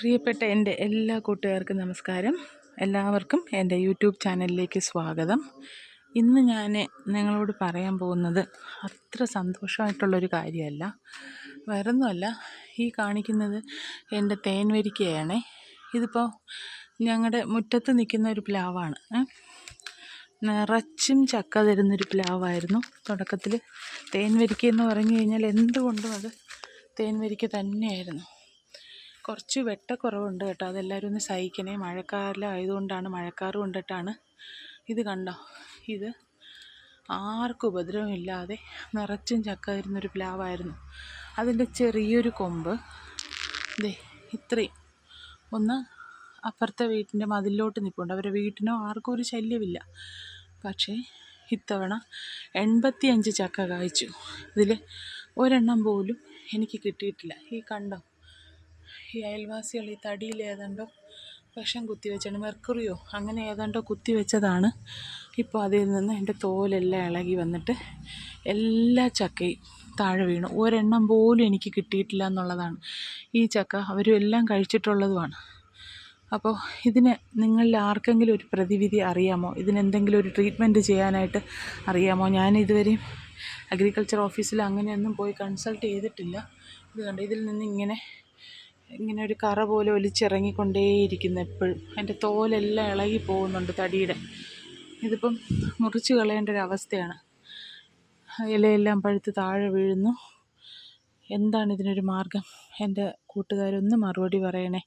പ്രിയപ്പെട്ട എൻ്റെ എല്ലാ കൂട്ടുകാർക്കും നമസ്കാരം. എല്ലാവർക്കും എൻ്റെ യൂട്യൂബ് ചാനലിലേക്ക് സ്വാഗതം. ഇന്ന് ഞാൻ നിങ്ങളോട് പറയാൻ പോകുന്നത് അത്ര സന്തോഷമായിട്ടുള്ളൊരു കാര്യമല്ല. വേറൊന്നുമല്ല, ഈ കാണിക്കുന്നത് എൻ്റെ തേൻ വരിക്കയാണ്. ഇതിപ്പോൾ ഞങ്ങളുടെ മുറ്റത്ത് നിൽക്കുന്ന ഒരു പ്ലാവാണ്. നിറച്ചും ചക്ക തരുന്നൊരു പ്ലാവായിരുന്നു തുടക്കത്തിൽ. തേൻ വരിക്ക എന്ന് പറഞ്ഞു കഴിഞ്ഞാൽ എന്തുകൊണ്ടും അത് തേൻ വരിക്ക തന്നെയായിരുന്നു. കുറച്ച് വെട്ടക്കുറവുണ്ട് കേട്ടോ, അതെല്ലാവരും ഒന്ന് സഹിക്കണേ. മഴക്കാലം ആയതുകൊണ്ടാണ്, മഴക്കാറ് കൊണ്ടിട്ടാണ്. ഇത് കണ്ടോ, ഇത് ആർക്കും ഉപദ്രവമില്ലാതെ നിറച്ചും ചക്ക തരുന്നൊരു പ്ലാവായിരുന്നു. അതിൻ്റെ ചെറിയൊരു കൊമ്പ് ദേ ഇത്രയും ഒന്ന് അപ്പുറത്തെ വീട്ടിൻ്റെ മതിലിലോട്ട് നിൽപ്പുണ്ട്. അവരുടെ വീട്ടിനോ ആർക്കും ഒരു ശല്യമില്ല. പക്ഷേ ഇത്തവണ 85 ചക്ക കായ്ച്ചു. ഇതിൽ ഒരെണ്ണം പോലും എനിക്ക് കിട്ടിയിട്ടില്ല. ഈ കണ്ടോ, ഈ അയൽവാസികൾ ഈ തടിയിൽ ഏതാണ്ടോ വിഷം കുത്തിവെച്ചാണ്, മെർക്കുറിയോ അങ്ങനെ ഏതാണ്ടോ കുത്തിവെച്ചതാണ്. ഇപ്പോൾ അതിൽ നിന്ന് എൻ്റെ തോലെല്ലാം ഇളകി വന്നിട്ട് എല്ലാ ചക്കയും താഴെ വീണു. ഒരെണ്ണം പോലും എനിക്ക് കിട്ടിയിട്ടില്ല എന്നുള്ളതാണ്. ഈ ചക്ക അവരും എല്ലാം കഴിച്ചിട്ടുള്ളതുമാണ്. അപ്പോൾ ഇതിന് നിങ്ങളിൽ ആർക്കെങ്കിലും ഒരു പ്രതിവിധി അറിയാമോ? ഇതിനെന്തെങ്കിലും ഒരു ട്രീറ്റ്മെൻറ്റ് ചെയ്യാനായിട്ട് അറിയാമോ? ഞാൻ ഇതുവരെയും അഗ്രികൾച്ചർ ഓഫീസിൽ അങ്ങനെയൊന്നും പോയി കൺസൾട്ട് ചെയ്തിട്ടില്ല. ഇത് കണ്ടോ, ഇതിൽ നിന്ന് ഇങ്ങനെ ഒരു കറ പോലെ ഒലിച്ചിറങ്ങിക്കൊണ്ടേയിരിക്കുന്നു എപ്പോഴും. അതിൻ്റെ തോലെല്ലാം ഇളകി പോകുന്നുണ്ട് തടിയുടെ. ഇതിപ്പം മുറിച്ച് കളയേണ്ട ഒരവസ്ഥയാണ്. ഇലയെല്ലാം പഴുത്ത് താഴെ വീഴുന്നു. എന്താണ് ഇതിനൊരു മാർഗം? എൻ്റെ കൂട്ടുകാരൊന്ന് മറുപടി പറയണേ.